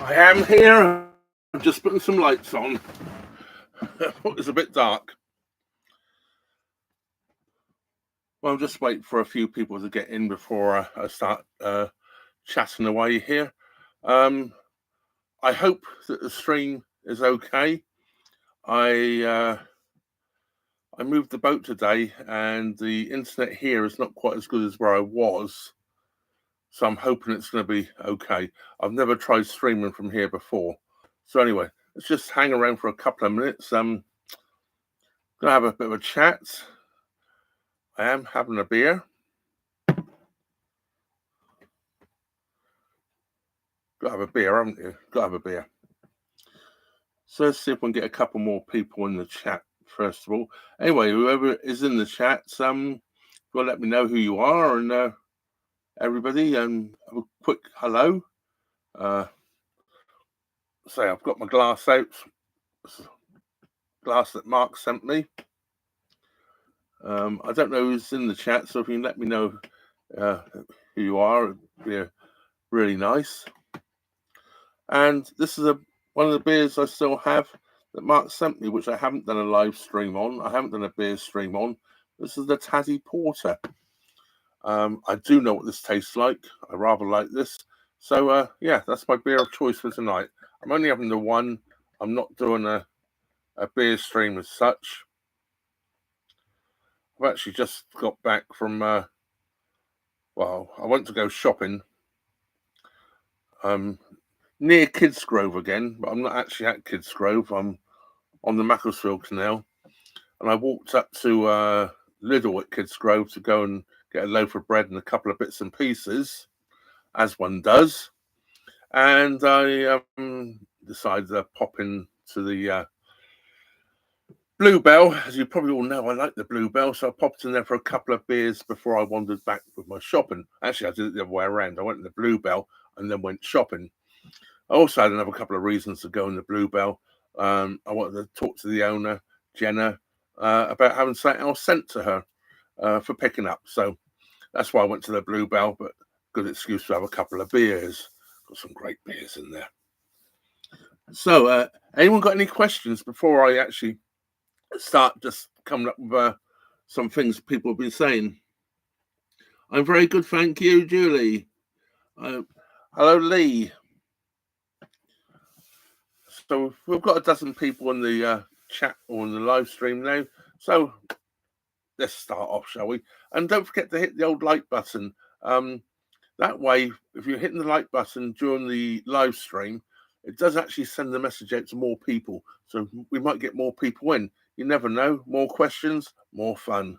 I am here. I'm just putting some lights on. It's a bit dark. Well, I'm just waiting for a few people to get in before I start chatting away here. I hope that the stream is okay. I moved the boat today, and the internet here is not quite as good as where I was. So I'm hoping it's going to be okay. I've never tried streaming from here before. So anyway, let's just hang around for a couple of minutes. Gonna have a bit of a chat. I am having a beer. Got to have a beer, haven't you? Got to have a beer. So let's see if we can get a couple more people in the chat first of all. Anyway, whoever is in the chat, will let me know who you are, and everybody, and have a quick hello. Say I've got my glass out. Glass that Mark sent me. I don't know who's in the chat, so if you can let me know who you are, it'd be really nice. And this is one of the beers I still have that Mark sent me, which I haven't done a live stream on. I haven't done a beer stream on. This is the Taddy Porter. I do know what this tastes like. I rather like this. So, yeah, that's my beer of choice for tonight. I'm only having the one. I'm not doing a beer stream as such. I've actually just got back from, well, I went to go shopping near Kidsgrove again, but I'm not actually at Kidsgrove. I'm on the Macclesfield Canal, and I walked up to Lidl at Kidsgrove to go and get a loaf of bread and a couple of bits and pieces, as one does. And I decided to pop into the Bluebell. As you probably all know, I like the Bluebell, so I popped in there for a couple of beers before I wandered back with my shopping. Actually, I did it the other way around. I went in the Bluebell and then went shopping. I also had another couple of reasons to go in the Bluebell. I wanted to talk to the owner, Jenna, about having something else sent to her for picking up. So that's why I went to the Bluebell, but good excuse to have a couple of beers. Got some great beers in there. So, anyone got any questions before I actually start just coming up with some things people have been saying? I'm very good, thank you, Julie. Hello, Lee. So we've got a dozen people in the chat or in the live stream now. So let's start off, shall we? And don't forget to hit the old like button. That way, if you're hitting the like button during the live stream, it does actually send the message out to more people. So we might get more people in. You never know. More questions, more fun.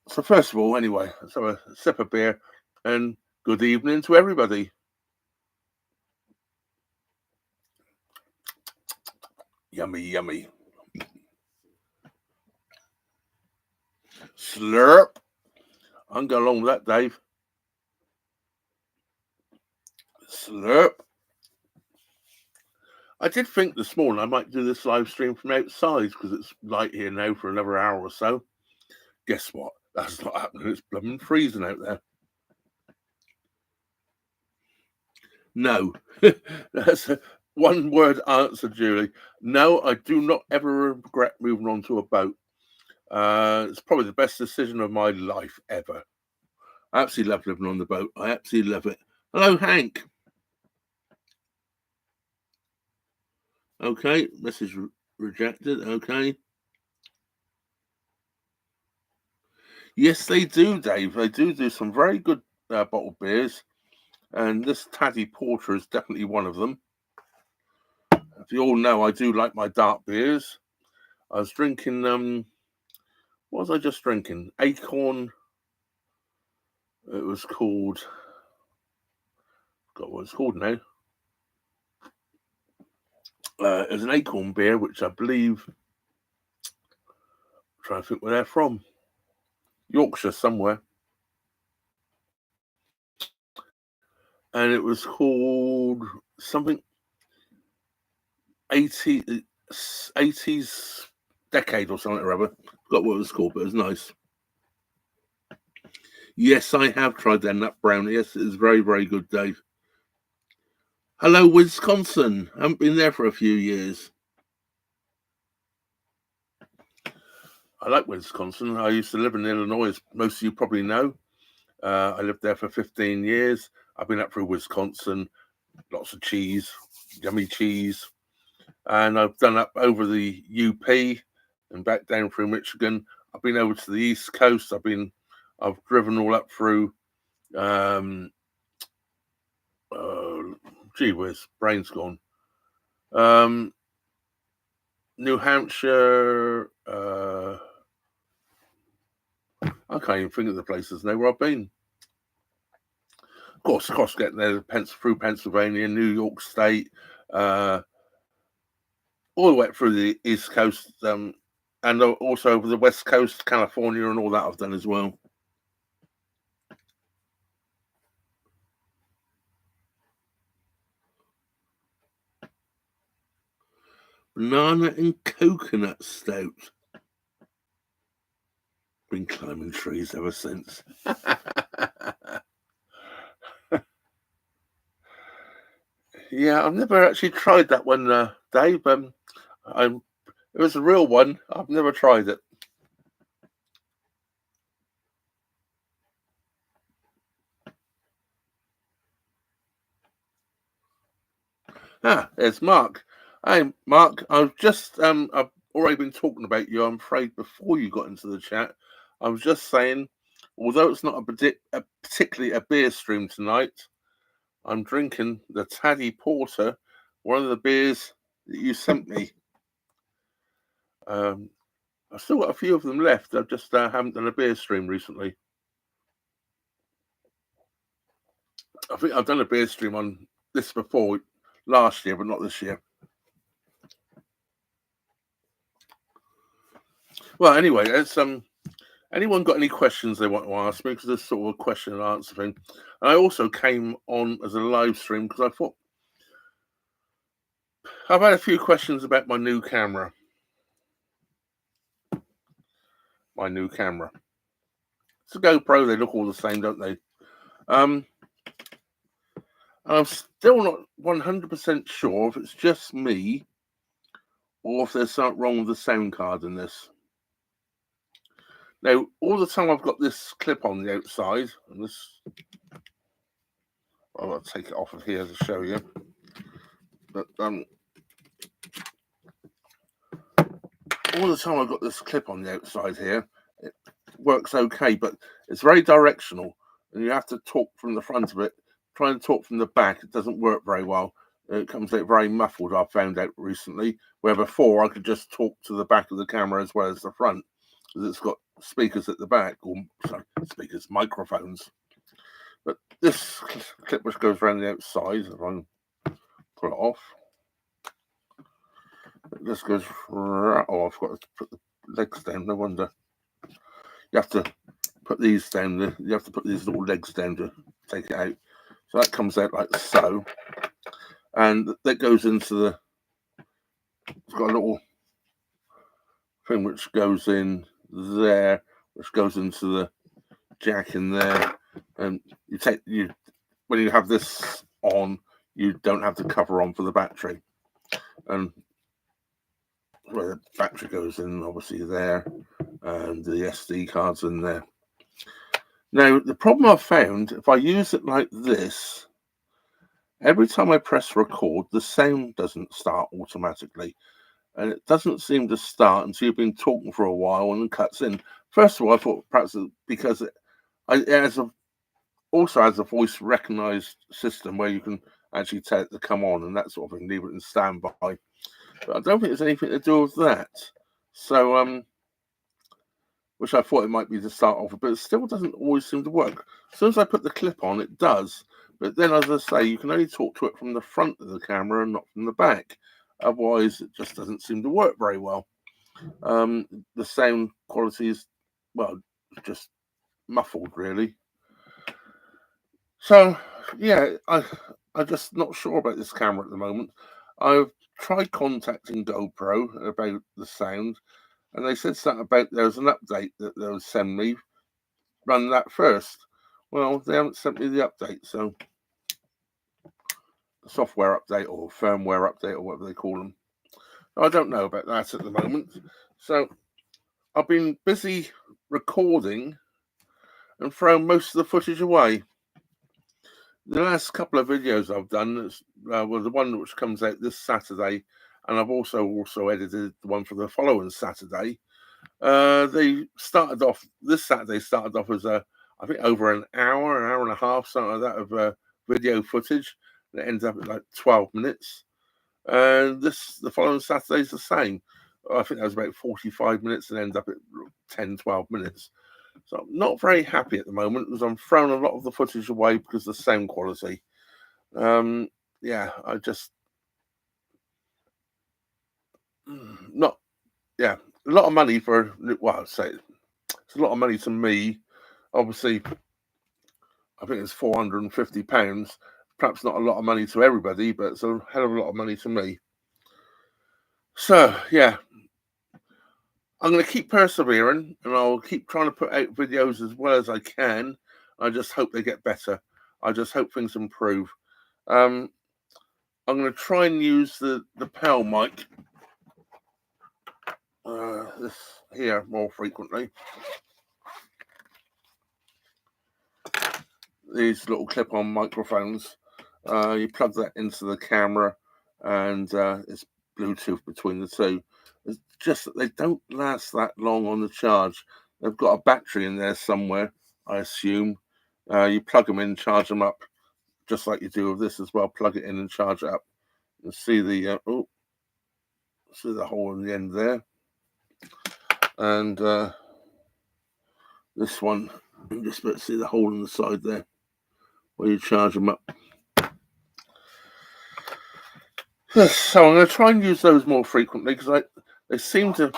So first of all, anyway, let's have a sip of beer and good evening to everybody. Yummy, yummy. Slurp. I'm going along with that, Dave. Slurp. I did think this morning I might do this live stream from outside because it's light here now for another hour or so. Guess what? That's not happening. It's blooming freezing out there. No. That's a one-word answer, Julie. No, I do not ever regret moving on to a boat. It's probably the best decision of my life ever. I absolutely love living on the boat. I absolutely love it. Hello, Hank. Okay, message rejected. Okay. Yes, they do, Dave. They do some very good bottled beers, and this Taddy Porter is definitely one of them. If you all know, I do like my dark beers. I was drinking, what was I just drinking? Acorn. It was called, got what it's called now. It was an Acorn beer, which I believe, I'm trying to think where they're from. Yorkshire somewhere. And it was called something 80s decade or something or other. Forgot what it was called, but it was nice. Yes, I have tried their nut brownie. Yes, it is very, very good, Dave. Hello, Wisconsin. I haven't been there for a few years. I like Wisconsin. I used to live in Illinois, as most of you probably know. I lived there for 15 years. I've been up through Wisconsin, lots of cheese, yummy cheese. And I've done up over the UP and back down through Michigan. I've been over to the East Coast. I've driven all up through, gee whiz, brain's gone. New Hampshire. I can't even think of the places now where I've been. Of course, getting there through Pennsylvania, New York State, all the way through the East Coast, and also over the West Coast, California, and all that I've done as well. Banana and coconut stout. Been climbing trees ever since. Yeah, I've never actually tried that one, Dave. It was a real one. I've never tried it. There's Mark. Hey, Mark. I've already been talking about you. I'm afraid before you got into the chat, I was just saying, although it's not particularly a beer stream tonight, I'm drinking the Taddy Porter, one of the beers that you sent me. I've still got a few of them left. I just haven't done a beer stream recently. I think I've done a beer stream on this before last year, but not this year. Well, anyway, it's anyone got any questions they want to ask me? Because it's sort of a question and answer thing. And I also came on as a live stream because I thought I've had a few questions about my new camera. It's a GoPro. They look all the same, don't they? And I'm still not 100% sure if it's just me or if there's something wrong with the sound card in this. Now, all the time I've got this clip on the outside, and this, I'll take it off of here to show you. But all the time I've got this clip on the outside here, it works okay, but it's very directional, and you have to talk from the front of it. Try and talk from the back, it doesn't work very well. It comes out very muffled, I've found out recently, where before I could just talk to the back of the camera as well as the front, because it's got speakers at the back, microphones. But this clip which goes around the outside, if I can pull it off, this goes. Oh, I've got to put the legs down. No wonder. You have to put these down. You have to put these little legs down to take it out. So that comes out like so, and that goes into the. It's got a little thing which goes in there, which goes into the jack in there, and when you have this on, you don't have the cover on for the battery, and where the battery goes in, obviously there, and the SD card's in there. Now, the problem I've found, if I use it like this, every time I press record, the sound doesn't start automatically. And it doesn't seem to start until you've been talking for a while and then cuts in. First of all, I thought perhaps because it also has a voice recognized system where you can actually tell it to come on and that sort of thing, leave it in standby. But I don't think there's anything to do with that. So, which I thought it might be to start off with, but it still doesn't always seem to work. As soon as I put the clip on, it does. But then, as I say, you can only talk to it from the front of the camera and not from the back. Otherwise, it just doesn't seem to work very well. The sound quality is, well, just muffled, really. So, yeah, I'm just not sure about this camera at the moment. I've tried contacting GoPro about the sound, and they said something about there was an update that they would send me. Run that first. Well, they haven't sent me the update, so software update or firmware update or whatever they call them. I don't know about that at the moment. So I've been busy recording and throwing most of the footage away. The last couple of videos I've done was the one which comes out this Saturday, and I've also edited the one for the following Saturday. They started off this Saturday. Started off as I think over an hour and a half, something like that, of video footage. And it ends up at like 12 minutes. And the following Saturday's the same. I think that was about 45 minutes and end up at 10, 12 minutes. So I'm not very happy at the moment because I'm throwing a lot of the footage away because of the sound quality. Yeah, I just not yeah, a lot of money for well, I'd say it's a lot of money to me. Obviously, I think it's £450. Perhaps not a lot of money to everybody, but it's a hell of a lot of money to me. So yeah, I'm going to keep persevering, and I'll keep trying to put out videos as well as I can. I just hope they get better. I just hope things improve. Um, I'm going to try and use the PAL mic this here more frequently. These little clip-on microphones. You plug that into the camera, and it's Bluetooth between the two. It's just that they don't last that long on the charge. They've got a battery in there somewhere, I assume. You plug them in, charge them up, just like you do with this as well. Plug it in and charge it up. And see the see the hole in the end there. And this one, you just about to see the hole in the side there, where you charge them up. So I'm going to try and use those more frequently because they seem to,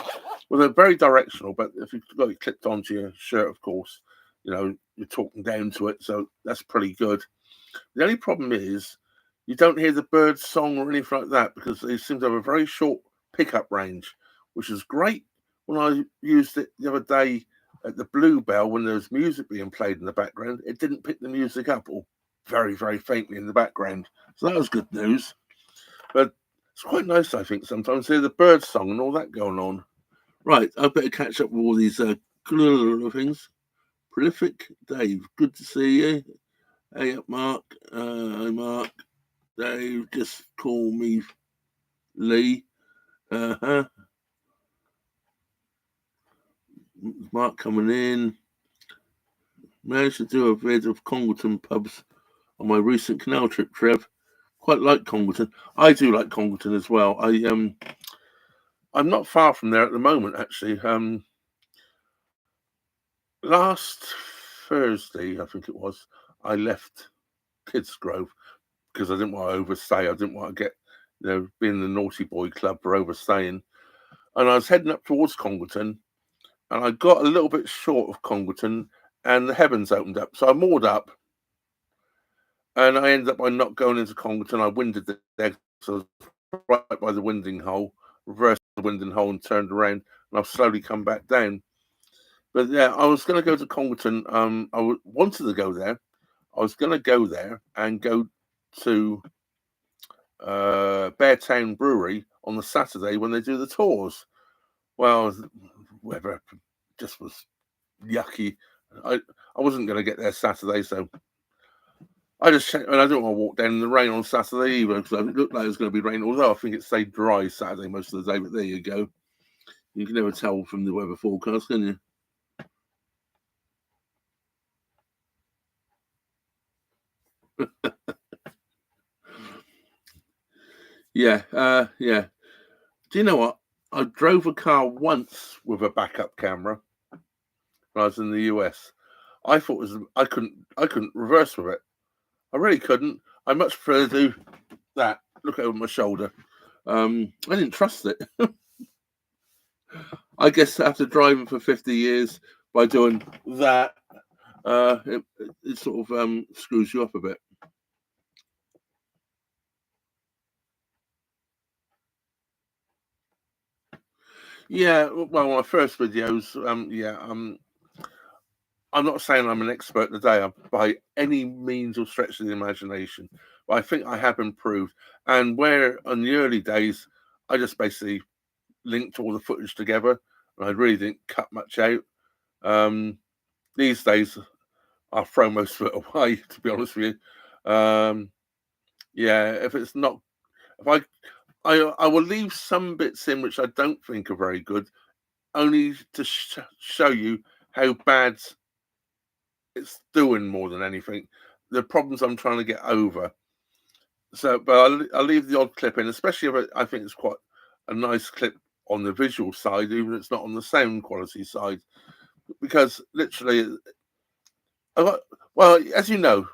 well, they're very directional. But if you've got it clipped onto your shirt, of course, you're talking down to it, so that's pretty good. The only problem is you don't hear the bird's song or anything like that because they seem to have a very short pickup range, which is great. When I used it the other day at the Bluebell, when there was music being played in the background, it didn't pick the music up, or very, very faintly in the background. So that was good news. But it's quite nice, I think, sometimes to hear the bird song and all that going on. Right, I better catch up with all these things. Prolific Dave, good to see you. Hey up, Mark. Hi, Mark. Dave, just call me Lee. Uh-huh. Mark coming in. Managed to do a vid of Congleton pubs on my recent canal trip, Trev. Quite like Congleton. I do like Congleton as well. I'm not far from there at the moment, actually. Last Thursday, I think it was, I left Kidsgrove because I didn't want to overstay. I didn't want to get, be in the naughty boy club for overstaying. And I was heading up towards Congleton, and I got a little bit short of Congleton, and the heavens opened up. So I moored up, and I ended up by not going into Congleton. I winded the deck, so I was right by the winding hole, reversed the winding hole, and turned around, and I've slowly come back down. But yeah, I was going to go to Congleton. I wanted to go there. I was going to go there and go to Beartown Brewery on the Saturday when they do the tours. Well, weather just was yucky. I wasn't going to get there Saturday, so I just checked, and I didn't want to walk down in the rain on Saturday either because it looked like it was going to be raining. Although I think it stayed dry Saturday most of the day, but there you go. You can never tell from the weather forecast, can you? Yeah. Do you know what? I drove a car once with a backup camera when I was in the US. I thought I couldn't reverse with it. I really couldn't. I much prefer to do that. Look over my shoulder. I didn't trust it. I guess after driving for 50 years, by doing that, it sort of screws you up a bit. Yeah, well, my first videos, I'm not saying I'm an expert today by any means or stretch of the imagination, but I think I have improved. And where in the early days, I just basically linked all the footage together, and I really didn't cut much out. These days, I'll throw most of it away, to be honest with you. Yeah, if it's not, if I will leave some bits in which I don't think are very good, only to show you how bad it's doing more than anything. The problems I'm trying to get over. So, but I'll leave the odd clip in, especially if I think it's quite a nice clip on the visual side, even if it's not on the sound quality side, because literally, well, as you know,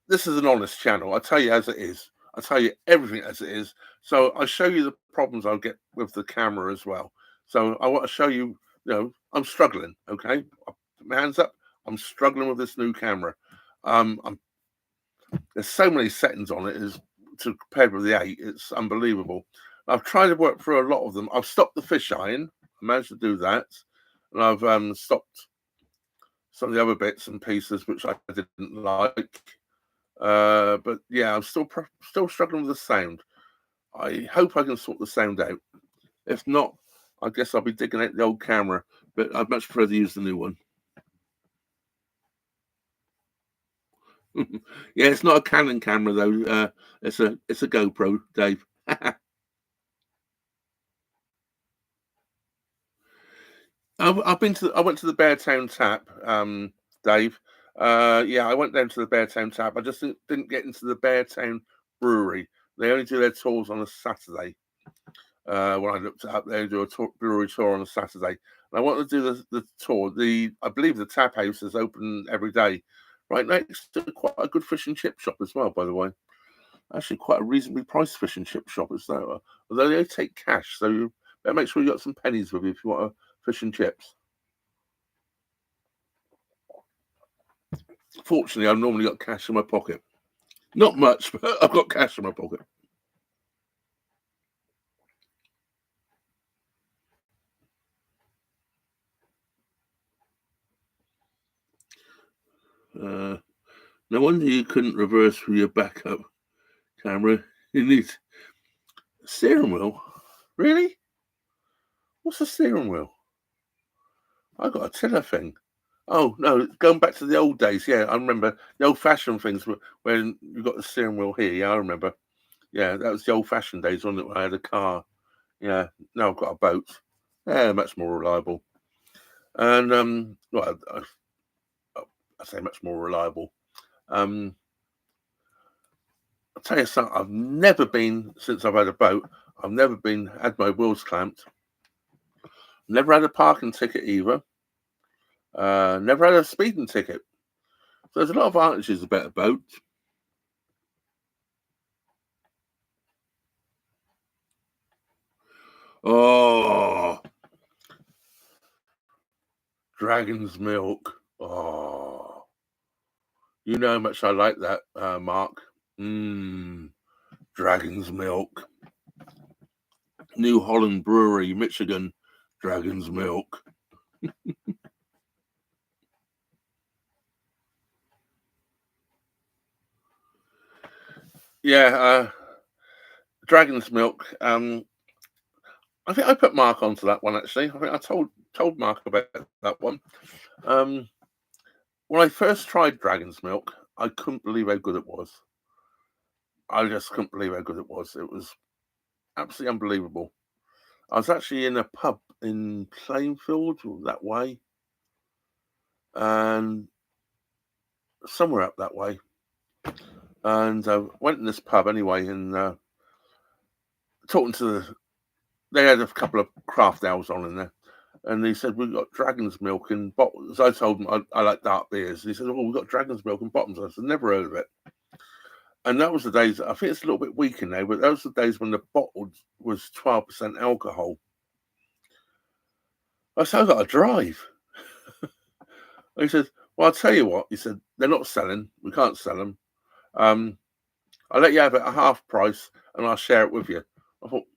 this is an honest channel. I tell you as it is. I tell you everything as it is. So I show you the problems I'll get with the camera as well. So I want to show you, I'm struggling. Okay, I put my hands up. I'm struggling with this new camera. There's so many settings on it is to compared with the 8. It's unbelievable. I've tried to work through a lot of them. I've stopped the fisheye. I managed to do that, and I've stopped some of the other bits and pieces which I didn't like. But yeah, I'm still struggling with the sound. I hope I can sort the sound out. If not, I guess I'll be digging out the old camera. But I'd much prefer to use the new one. Yeah, it's not a Canon camera though. It's a GoPro, Dave. I went to the Beartown Tap, Dave. Yeah, I went down to the Beartown Tap. I just didn't get into the Beartown Brewery. They only do their tours on a Saturday. When I looked it up, they do a brewery tour on a Saturday. And I wanted to do the tour. I believe the tap house is open every day, right next to quite a good fish and chip shop as well, by the way. Actually, quite a reasonably priced fish and chip shop as well. Although they take cash, so you better make sure you got some pennies with you if you want a fish and chips. Fortunately, I've normally got cash in my pocket. Not much, but I've got cash in my pocket. No wonder you couldn't reverse with your backup camera. You need steering wheel. Really? What's a steering wheel? I got a tiller thing. Oh no, going back to the old days. Yeah, I remember the old-fashioned things when you got the steering wheel here. Yeah, I remember. Yeah, that was the old-fashioned days, wasn't it? When I had a car. Yeah, now I've got a boat. Yeah, much more reliable. And well, I say much more reliable. I'll tell you something. I've never been since I've had a boat. I've never had my wheels clamped. Never had a parking ticket either. Never had a speeding ticket. So there's a lot of advantages about a boat. Oh, dragon's milk. Oh, you know how much I like that, Mark. Dragon's milk. New Holland Brewery, Michigan. Dragon's milk. Yeah, dragon's milk. I think I put Mark onto that one actually. I think I told Mark about that one. When I first tried dragon's milk, I couldn't believe how good it was. I just couldn't believe how good it was. It was absolutely unbelievable. I was actually in a pub in Plainfield that way, and somewhere up that way. And I went in this pub anyway, and talking to they had a couple of craft ales on in there, and he said, "We've got dragon's milk in bottles." I told him I like dark beers. And he said, "Oh, we've got dragon's milk in bottles." I said, "Never heard of it." And that was the days. I think it's a little bit weaker now, but those were the days when the bottle was 12% alcohol. I said, "I got to drive." He said, "Well, I'll tell you what." He said, "They're not selling. We can't sell them. I'll let you have it at half price, and I'll share it with you." I thought,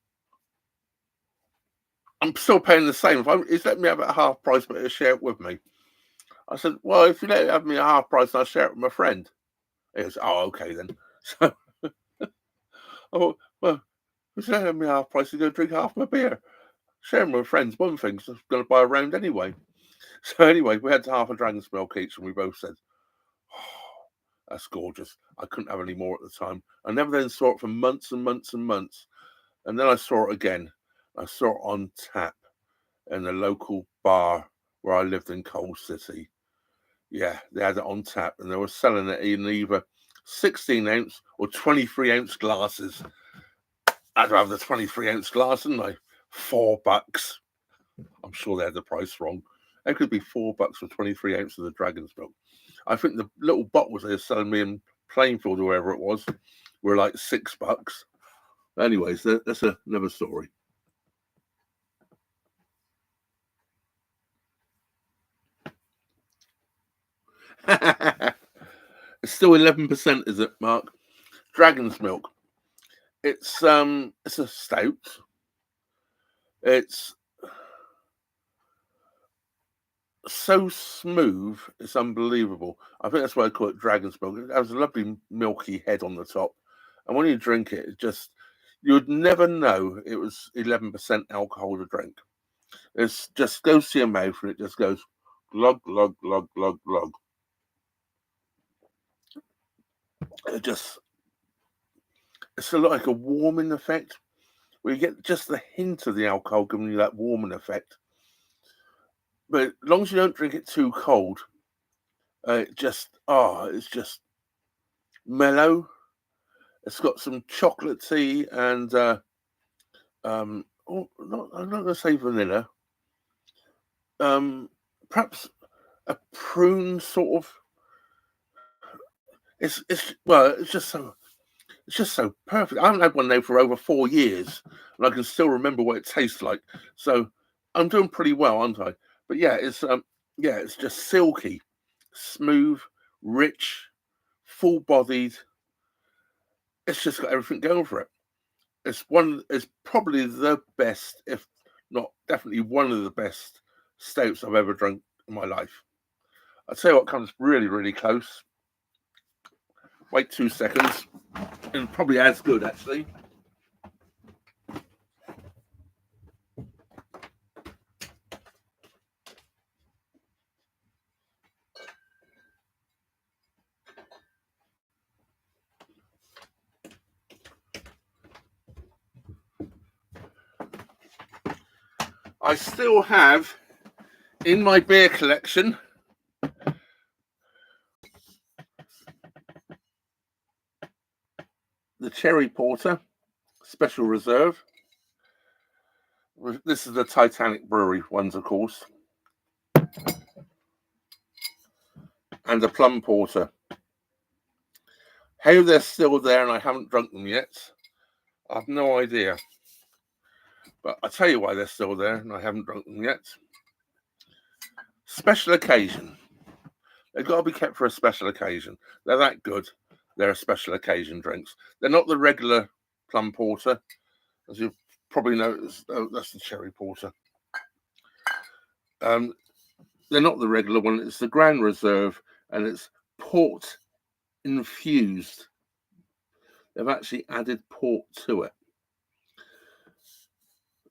I'm still paying the same. He's letting me have it at half price, but he'll share it with me. I said, well, if you let it have me at half price, I'll share it with my friend. He goes, oh, okay then. So I thought, well, if you let it have me at half price, you're going to drink half my beer. Sharing with friends, one thing, so I'm going to buy a round anyway. So anyway, we had half a dragon's milk each, and we both said, oh, that's gorgeous. I couldn't have any more at the time. I never then saw it for months and months and months. And then I saw it again. I saw it on tap in a local bar where I lived in Coal City. Yeah, they had it on tap, and they were selling it in either 16-ounce or 23-ounce glasses. I'd have the 23-ounce glass, didn't I? $4. I'm sure they had the price wrong. It could be $4 for 23 ounces of dragon's milk. I think the little bottles they were selling me in Plainfield or wherever it was were like $6. Anyways, that's another story. It's still 11%, is it, Mark? Dragon's milk. It's a stout. It's so smooth, it's unbelievable. I think that's why I call it dragon's milk. It has a lovely milky head on the top, and when you drink it, it just you'd never know it was 11% alcohol to drink. It just goes to your mouth and it just goes glug glug glug glug glug. It's like a warming effect where you get just the hint of the alcohol giving you that warming effect. But as long as you don't drink it too cold, it's just mellow. It's got some chocolatey and I'm not going to say vanilla. Perhaps a prune sort of. It's just so perfect. I haven't had one now for over 4 years, and I can still remember what it tastes like. So I'm doing pretty well, aren't I? But yeah, it's just silky, smooth, rich, full-bodied. It's just got everything going for it. It's probably the best, if not definitely one of the best stouts I've ever drunk in my life. I'll tell you what comes really, really close. Wait 2 seconds, and probably as good actually. I still have in my beer collection the Cherry Porter Special Reserve. This is the Titanic Brewery ones, of course. And the Plum Porter. How they're still there and I haven't drunk them yet, I've no idea. But I tell you why they're still there and I haven't drunk them yet. Special occasion. They've got to be kept for a special occasion. They're that good. They're a special occasion drinks. They're not the regular Plum Porter. As you've probably noticed, that's the Cherry Porter. They're not the regular one. It's the Grand Reserve, and it's port infused. They've actually added port to it.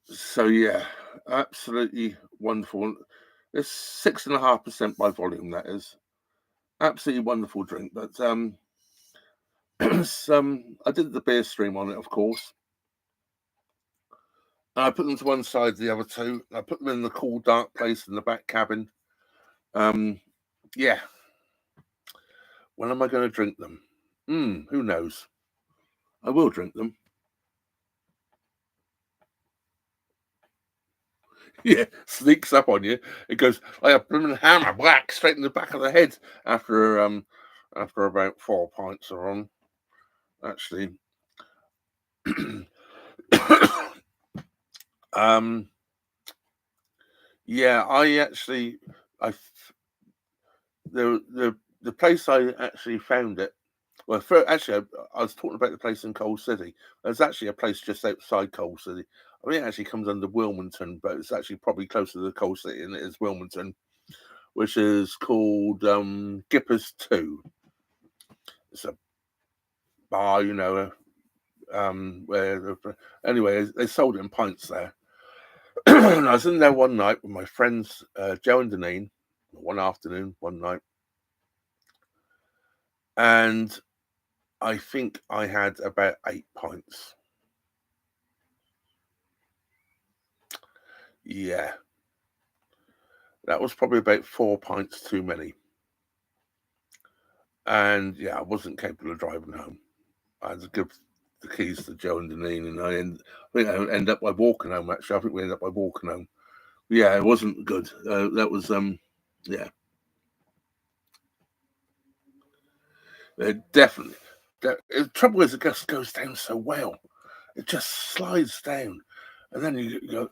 So yeah, absolutely wonderful. It's 6.5% by volume. That is absolutely wonderful drink. But I did the beer stream on it, of course. And I put them to one side, the other two. I put them in the cool, dark place in the back cabin. Yeah. When am I going to drink them? Who knows? I will drink them. Yeah, sneaks up on you. It goes like a blooming hammer, whack straight in the back of the head after about 4 pints are on. Actually, yeah, the place I actually found it. Well, actually, I was talking about the place in Coal City. There's actually a place just outside Coal City. I mean, it actually comes under Wilmington, but it's actually probably closer to Coal City than it is Wilmington, which is called Gipper's 2. It's a bar, where anyway, they sold it in pints there. And I was in there one night with my friends Joe and Deneen, one afternoon, one night, and I think I had about 8 pints. Yeah, that was probably about 4 pints too many. And yeah, I wasn't capable of driving home. I had to give the keys to Joe and Deneen, and I think I ended up by walking home. Actually, I think we ended up by walking home. But yeah, it wasn't good. That was yeah, definitely. The trouble is, it just goes down so well. It just slides down, and then you go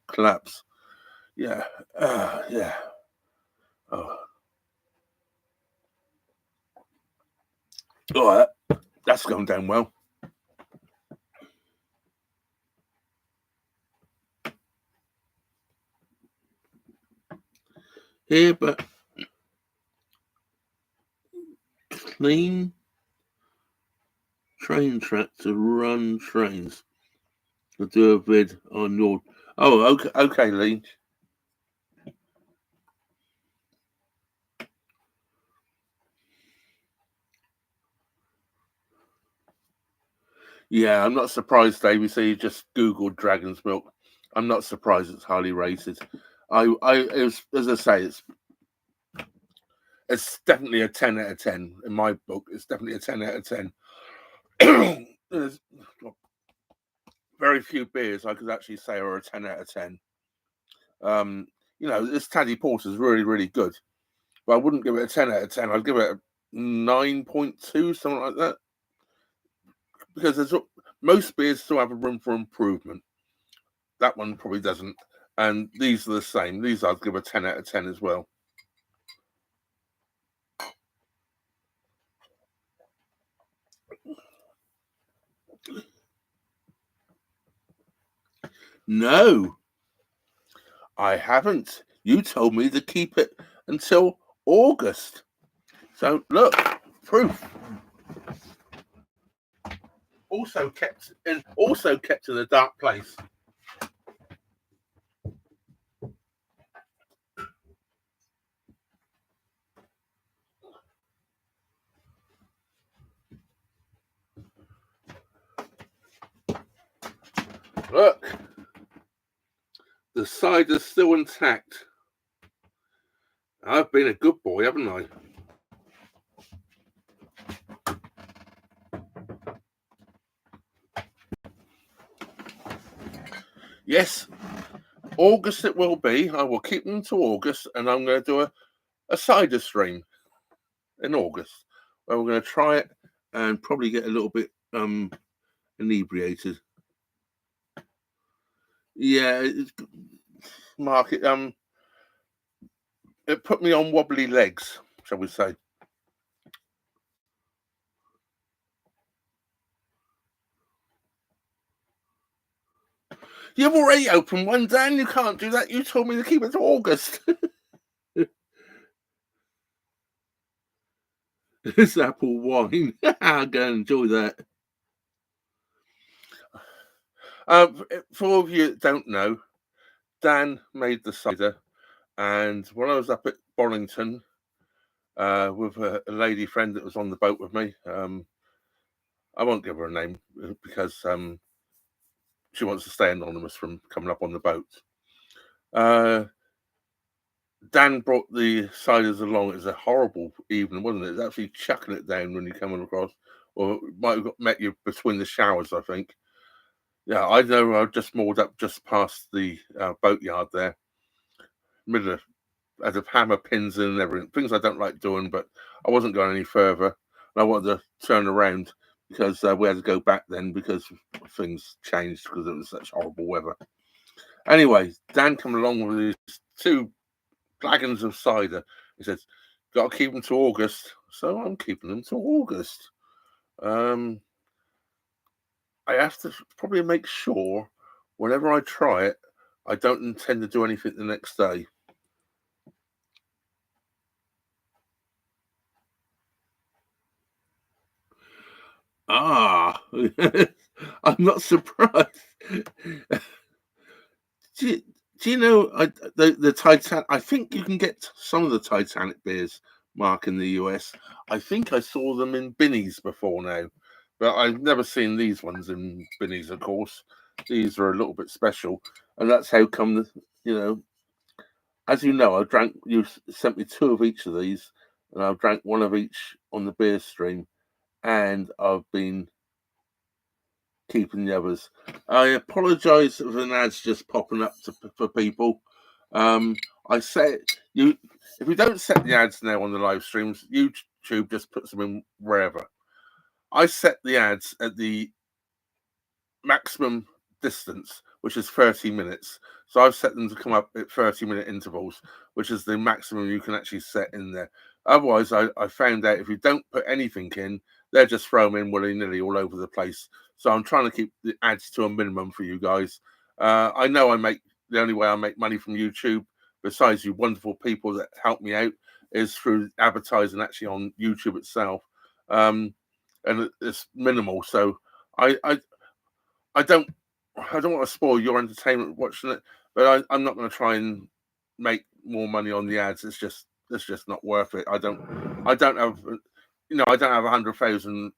collapse. Yeah, yeah. Oh, oh, that's going down well. Here, but clean train track to run trains. To do a vid on your. Oh, okay, Lee. Yeah, I'm not surprised, Davey. So you just Googled Dragon's Milk. I'm not surprised it's highly rated. It was, as I say, it's definitely a 10 out of 10 in my book. It's definitely a 10 out of 10. There's very few beers I could actually say are a 10 out of 10. This Taddy Porter is really, really good, but I wouldn't give it a 10 out of 10. I'd give it a 9.2, something like that, because most beers still have a room for improvement. That one probably doesn't, and these are the same. These I'd give a 10 out of 10 as well. No, I haven't. You told me to keep it until August. So look, proof. Also kept in a dark place. Look, the cider's still intact. I've been a good boy, haven't I? Yes, August it will be. I will keep them to August, and I'm going to do a cider stream in August where we're going to try it and probably get a little bit inebriated. Yeah, Mark, it put me on wobbly legs, shall we say. You've already opened one, Dan. You can't do that. You told me to keep it to August. It's apple wine. I'll go and enjoy that. For all of you that don't know, Dan made the cider, and when I was up at Bollington with a lady friend that was on the boat with me, I won't give her a name because she wants to stay anonymous from coming up on the boat. Dan brought the ciders along. It was a horrible evening, wasn't it? It was actually chucking it down when you're coming across, or it might have met you between the showers, I think. Yeah, I know. I just moored up just past the boatyard there, middle of, had a hammer pins in and everything, things I don't like doing, but I wasn't going any further. And I wanted to turn around because we had to go back then because things changed because it was such horrible weather. Anyway, Dan came along with his 2 flagons of cider. He said, "Got to keep them to August," so I'm keeping them to August. I have to probably make sure whenever I try it, I don't intend to do anything the next day. Ah, I'm not surprised. Do you, do you know the Titan? I think you can get some of the Titanic beers, Mark, in the US. I think I saw them in Binnies before now, but I've never seen these ones in Binnies. Of course, these are a little bit special, and that's how come. You know, as you know, I drank. You sent me two of each of these, and I've drank one of each on the beer stream, and I've been keeping the others. I apologise if an ad's just popping up for people. Um, I set you if you don't set the ads now on the live streams, YouTube just puts them in wherever. I set the ads at the maximum distance, which is 30 minutes. So I've set them to come up at 30-minute intervals, which is the maximum you can actually set in there. Otherwise, I found out if you don't put anything in, they're just thrown in willy-nilly all over the place. So I'm trying to keep the ads to a minimum for you guys. I know the only way I make money from YouTube, besides you wonderful people that help me out, is through advertising actually on YouTube itself. And it's minimal. So I I don't I don't want to spoil your entertainment watching it, but I'm not going to try and make more money on the ads. It's just not worth it. I don't have I don't have 100,000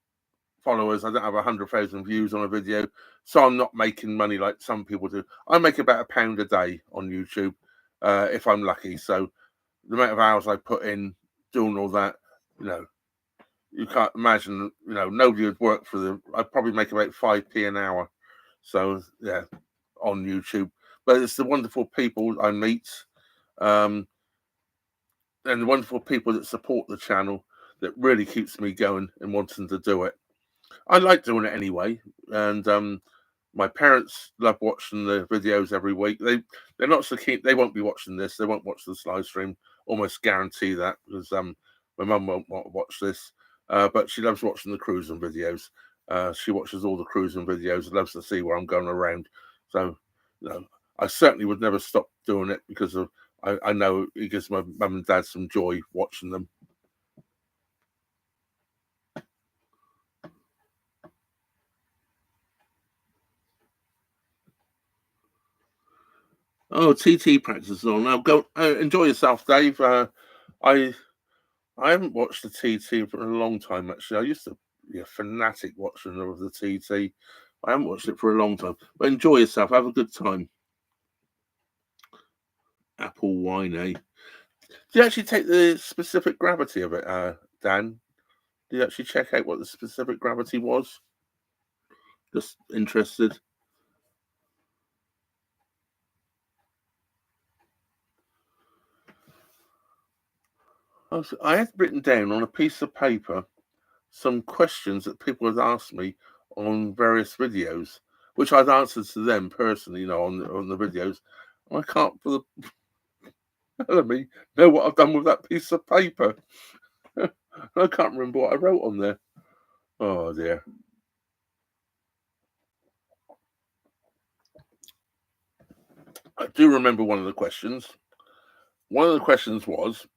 followers. I don't have 100,000 views on a video, so I'm not making money like some people do. I make about £1 a day on YouTube if I'm lucky. So the amount of hours I put in doing all that, you know, you can't imagine. Nobody would work for them. I'd probably make about 5p an hour. So yeah, on YouTube. But it's the wonderful people I meet, um, and the wonderful people that support the channel that really keeps me going and wanting to do it. I like doing it anyway, and my parents love watching the videos every week. They're not so keen. They won't be watching this. They won't watch this live stream. Almost guarantee that, because my mum won't want to watch this, but she loves watching the cruising videos. She watches all the cruising videos. Loves to see where I'm going around. So, I certainly would never stop doing it because I know it gives my mum and dad some joy watching them. Oh, TT practice is on now. Go enjoy yourself, Dave. I I haven't watched the TT for a long time. Actually, I used to be a fanatic watching of the TT. I haven't watched it for a long time. But enjoy yourself. Have a good time. Apple wine, eh? Do you actually take the specific gravity of it, Dan? Did you actually check out what the specific gravity was? Just interested. I had written down on a piece of paper some questions that people had asked me on various videos, which I'd answered to them personally, on the videos. I can't, for the hell of me, know what I've done with that piece of paper. I can't remember what I wrote on there. Oh dear. I do remember one of the questions. One of the questions was,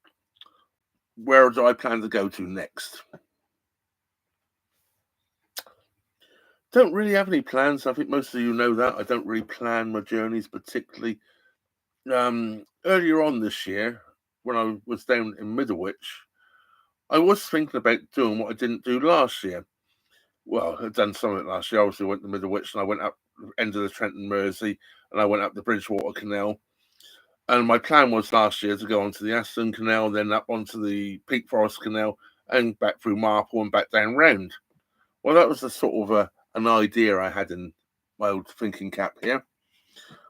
where do I plan to go to next? Don't really have any plans. I think most of you know that. I don't really plan my journeys particularly. Earlier on this year, when I was down in Middlewich, I was thinking about doing what I didn't do last year. Well, I'd done some of it last year. I obviously went to Middlewich and I went up the end of the Trenton Mersey and I went up the Bridgewater Canal. And my plan was last year to go onto the Aston Canal, then up onto the Peak Forest Canal and back through Marple and back down round. Well, that was a sort of an idea I had in my old thinking cap here,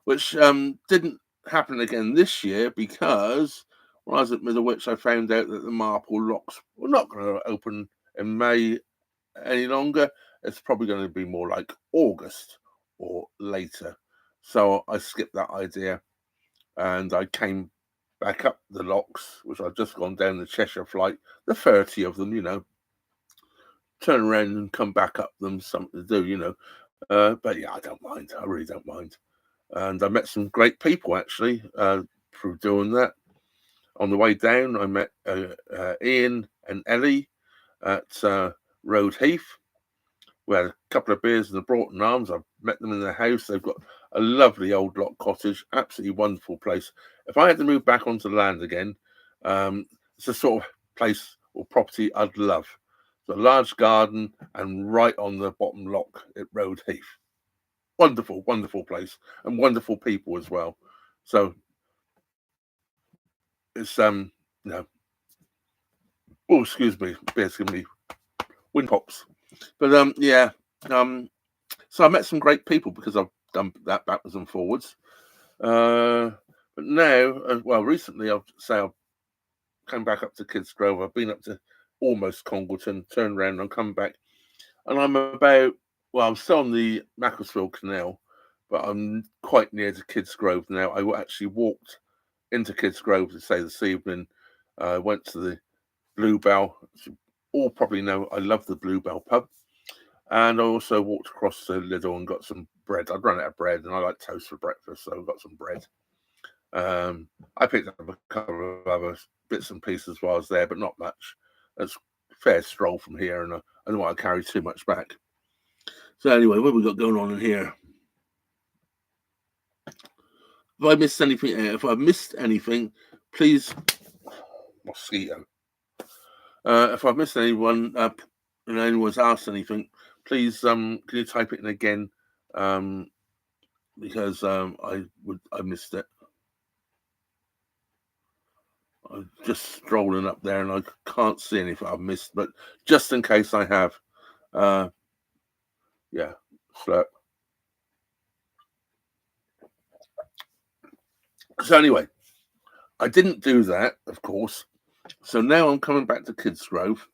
which didn't happen again this year because when I was at Middlewich, I found out that the Marple locks were not going to open in May any longer. It's probably going to be more like August or later. So I skipped that idea and I came back up the locks, which I'd just gone down the Cheshire flight, the 30 of them, turn around and come back up them, something to do. But yeah, I don't mind. I really don't mind. And I met some great people actually through doing that. On the way down, I met Ian and Ellie at Road Heath. We had a couple of beers in the Broughton Arms. I've met them in their house. They've got a lovely old lock cottage, absolutely wonderful place. If I had to move back onto the land again, it's the sort of place or property I'd love. It's a large garden and right on the bottom lock at Road Heath. Wonderful, wonderful place and wonderful people as well. So it's oh, excuse me, beer's giving me wind pops. But yeah, so I met some great people because I've done that backwards and forwards. But now, well, recently I've come back up to Kids Grove. I've been up to almost Congleton, turned around and come back, and I'm still on the Macclesfield Canal, but I'm quite near to Kids Grove now. I actually walked into Kids Grove to say this evening. I went to the Bluebell. You all probably know I love the Bluebell pub. And I also walked across to Lidl and got some bread. I'd run out of bread and I like toast for breakfast, so I got some bread. I picked up a couple of other bits and pieces while I was there, but not much. It's a fair stroll from here, and I don't want to carry too much back. So anyway, what have we got going on in here? If I've missed anything, please, mosquito. If I've missed anyone, and anyone's asked anything, please, can you type it in again? Because I missed it. I'm just strolling up there and I can't see anything I've missed, but just in case I have, yeah, slurp. So anyway, I didn't do that, of course. So now I'm coming back to Kids Grove,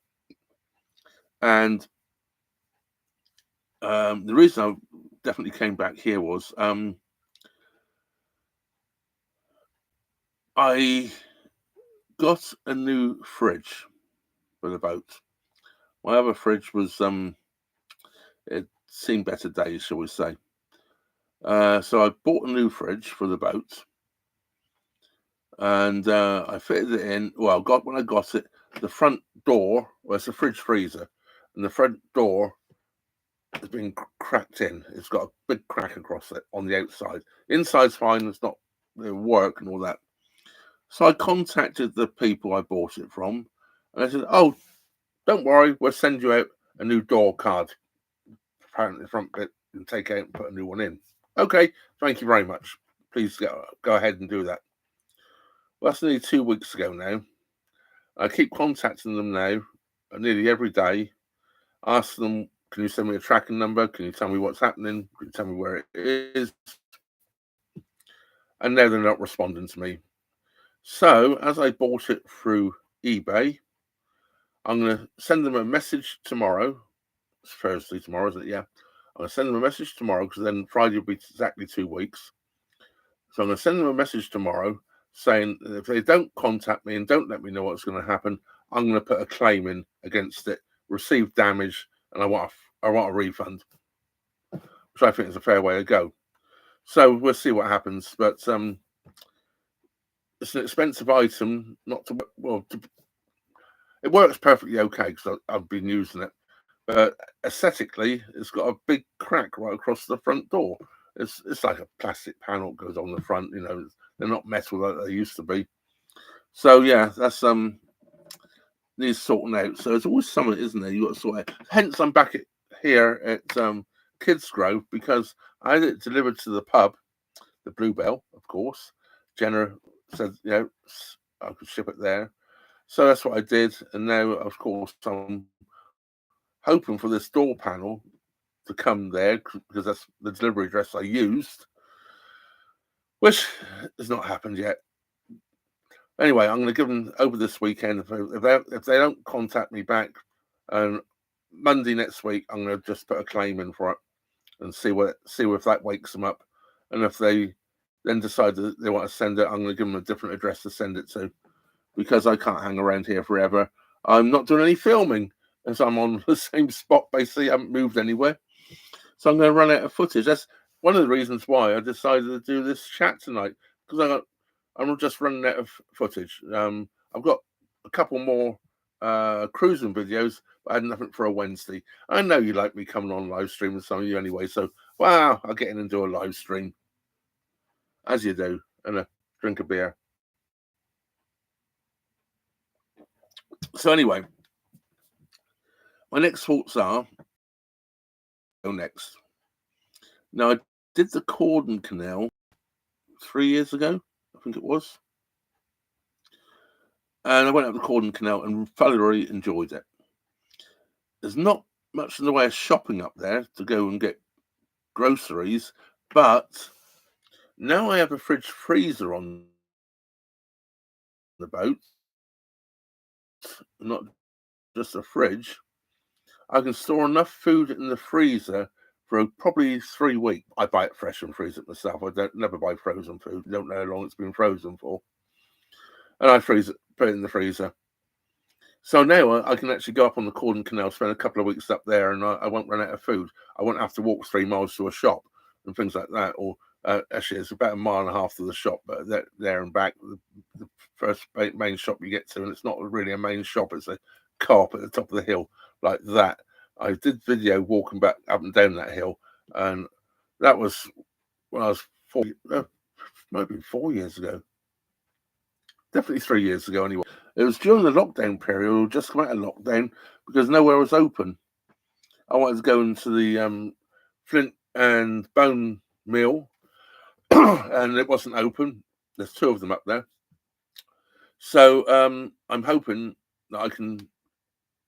and the reason I definitely came back here was I got a new fridge for the boat. My other fridge was it seen better days, shall we say. So I bought a new fridge for the boat, and I fitted it in. Well, when I got it, the front door, well, it's a fridge freezer, and the front door has been cracked in. It's got a big crack across it on the outside. Inside's fine. It's not work and all that. So I contacted the people I bought it from, and I said, "Oh, don't worry, we'll send you out a new door card. Apparently, the front bit, and take out and put a new one in." Okay, thank you very much. Please go ahead and do that. Well, that's nearly 2 weeks ago now. I keep contacting them now, nearly every day, asking them, "Can you send me a tracking number? Can you tell me what's happening? Can you tell me where it is?" And now they're not responding to me. So, as I bought it through eBay, I'm going to send them a message tomorrow. It's Thursday tomorrow, isn't it? Yeah. I'm going to send them a message tomorrow because then Friday will be exactly 2 weeks. So I'm going to send them a message tomorrow saying that if they don't contact me and don't let me know what's going to happen, I'm going to put a claim in against it, receive damage, and I want a refund, which I think is a fair way to go. So we'll see what happens. But it's an expensive item, not to it works perfectly okay because I've been using it. But aesthetically, it's got a big crack right across the front door. It's like a plastic panel goes on the front. You know, they're not metal like they used to be. So yeah, that's needs sorting out. So there's always something, isn't there? You got to sort out. Hence, I'm back here at Kids Grove because I had it delivered to the pub, the Bluebell, of course. Jenna said, I could ship it there. So that's what I did. And now, of course, I'm hoping for this door panel to come there because that's the delivery address I used, which has not happened yet. Anyway, I'm going to give them over this weekend. If they don't contact me back, and Monday next week, I'm going to just put a claim in for it and see if that wakes them up. And if they then decide that they want to send it, I'm going to give them a different address to send it to because I can't hang around here forever. I'm not doing any filming as I'm on the same spot. Basically, I haven't moved anywhere. So I'm going to run out of footage. That's one of the reasons why I decided to do this chat tonight because I'm just running out of footage. I've got a couple more cruising videos, but I had nothing for a Wednesday. I know you like me coming on live stream with some of you anyway, so wow, I'll get in and do a live stream, as you do, and a drink of beer. So anyway, my next thoughts are, go next. Now, I did the Cordon Canal 3 years ago, I think it was. And I went up the Cordon Canal and thoroughly enjoyed it. There's not much in the way of shopping up there to go and get groceries, but now I have a fridge freezer on the boat, not just a fridge. I can store enough food in the freezer for probably 3 weeks. I buy it fresh and freeze it myself. I don't never buy frozen food. I don't know how long it's been frozen for. And I freeze it, put it in the freezer. So now I can actually go up on the Cordon Canal, spend a couple of weeks up there, and I won't run out of food. I won't have to walk 3 miles to a shop and things like that. Or actually, it's about 1.5 miles to the shop, but there and back. The first main shop you get to, and it's not really a main shop; it's a co-op at the top of the hill, like that. I did video walking back up and down that hill, and that was when I was maybe 4 years ago. Definitely 3 years ago, anyway. It was during the lockdown period, or just come out of lockdown, because nowhere was open. I wanted to go into the Flint and Bone Mill, and it wasn't open. There's 2 of them up there. So I'm hoping that I can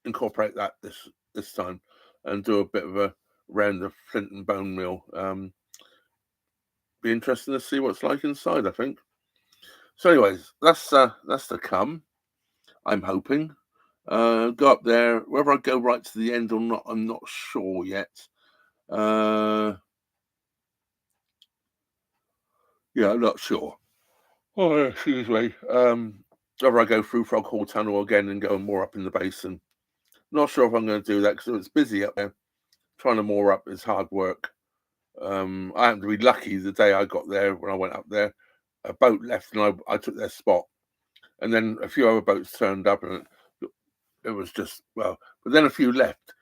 incorporate that this time and do a bit of a round the Flint and Bone Mill. Be interesting to see what's like inside, I think. So anyways, that's to come. I'm hoping. Go up there. Whether I go right to the end or not, I'm not sure yet. Yeah, I'm not sure. Oh, excuse me. Whether I go through Frog Hall Tunnel again and go more up in the basin. Not sure if I'm going to do that because it's busy up there. Trying to moor up is hard work. I happened to be lucky the day I got there when I went up there. A boat left and I took their spot. And then a few other boats turned up and it was just, well, but then a few left.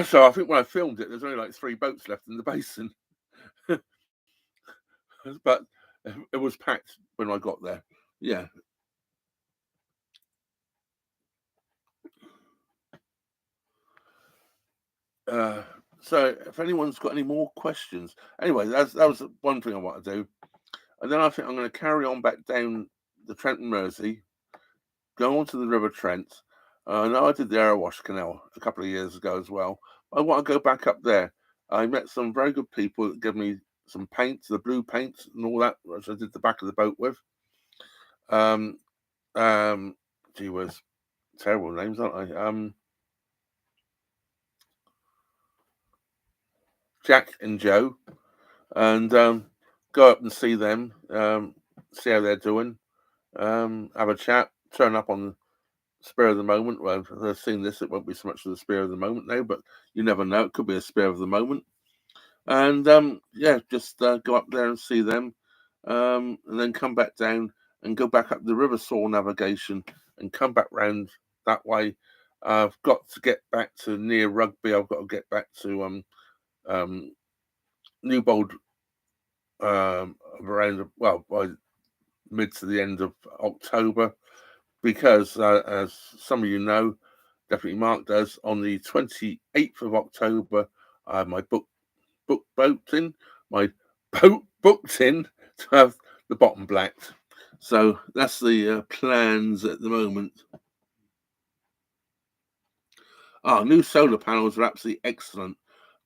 So I think when I filmed it, there's only like 3 boats left in the basin. But it was packed when I got there. Yeah. So if anyone's got any more questions, anyway, that was one thing I want to do. And then I think I'm going to carry on back down the Trent and Mersey, go onto the River Trent. I know I did the Arrowash Canal a couple of years ago as well. I want to go back up there. I met some very good people that gave me some paint, the blue paint and all that, which I did the back of the boat with. Gee whiz, terrible names, aren't I? Jack and Joe, and go up and see them, see how they're doing, have a chat, turn up on the spur of the moment. Well, if they've seen this, it won't be so much of the spur of the moment now, but you never know. It could be a spur of the moment. And yeah, just go up there and see them, and then come back down and go back up the River Soar navigation and come back round that way. I've got to get back to near Rugby. I've got to get back to Newbold around, well, by mid to the end of October, because as some of you know, definitely Mark does, on the 28th of October, I have my boat booked in to have the bottom blacked. So that's the plans at the moment. New solar panels are absolutely excellent.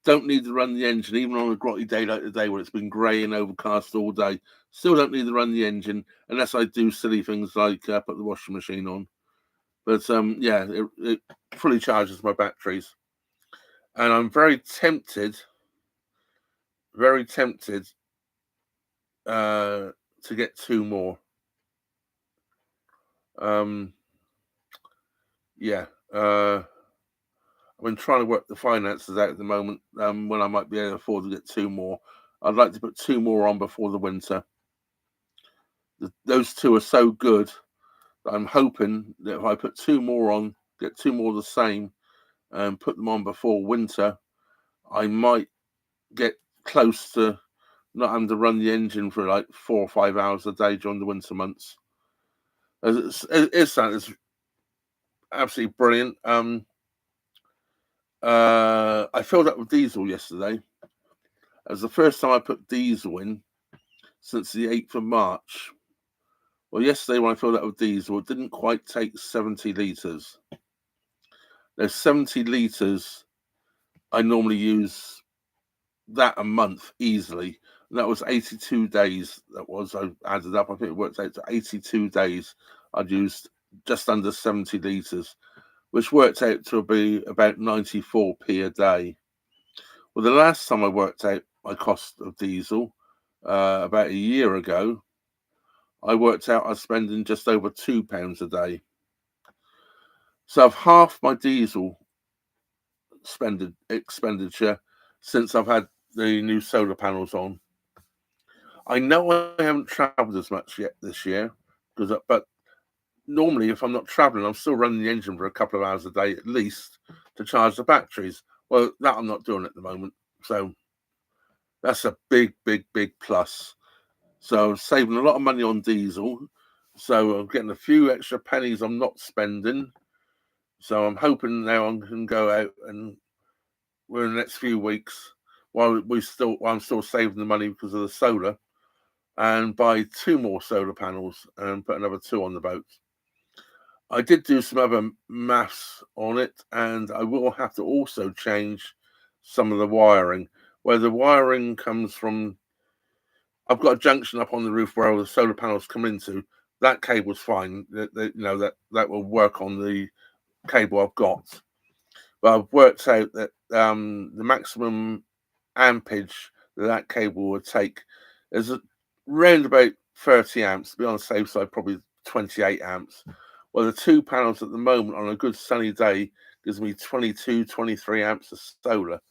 Don't need to run the engine, even on a grotty day like today where it's been grey and overcast all day. Still don't need to run the engine unless I do silly things like put the washing machine on. But yeah, it fully charges my batteries. And I'm very tempted to get 2 more. Yeah. I've been trying to work the finances out at the moment, when I might be able to afford to get 2 more. I'd like to put 2 more on before the winter. Those 2 are so good that I'm hoping that if I put 2 more on get 2 more of the same and put them on before winter, I might get close to not having to run the engine for like 4 or 5 hours a day during the winter months. It's something that's absolutely brilliant. I filled up with diesel yesterday. It was the first time I put diesel in since the 8th of March. Well, yesterday when I filled up with diesel, it didn't quite take 70 litres. There's 70 litres. I normally use that a month easily. And that was 82 days. I added up. I think it worked out to 82 days. I'd used just under 70 litres, which worked out to be about 94p a day. Well, the last time I worked out my cost of diesel, about a year ago, I worked out I was spending just over £2 a day. So I've halved my diesel expenditure since I've had the new solar panels on. I know I haven't travelled as much yet this year, but normally if I'm not travelling, I'm still running the engine for a couple of hours a day at least to charge the batteries. Well, that I'm not doing at the moment, so that's a big plus. So I'm saving a lot of money on diesel. So I'm getting a few extra pennies I'm not spending. So I'm hoping now I can go out and we're in the next few weeks while I'm still saving the money because of the solar, and buy 2 more solar panels and put another 2 on the boat. I did do some other maths on it, and I will have to also change some of the wiring. Where the wiring comes from, I've got a junction up on the roof where all the solar panels come into. That cable's fine. That will work on the cable I've got. But I've worked out that the maximum ampage that cable would take is around about 30 amps. To be on the safe side, probably 28 amps. Well, the 2 panels at the moment on a good sunny day gives me 22, 23 amps of solar.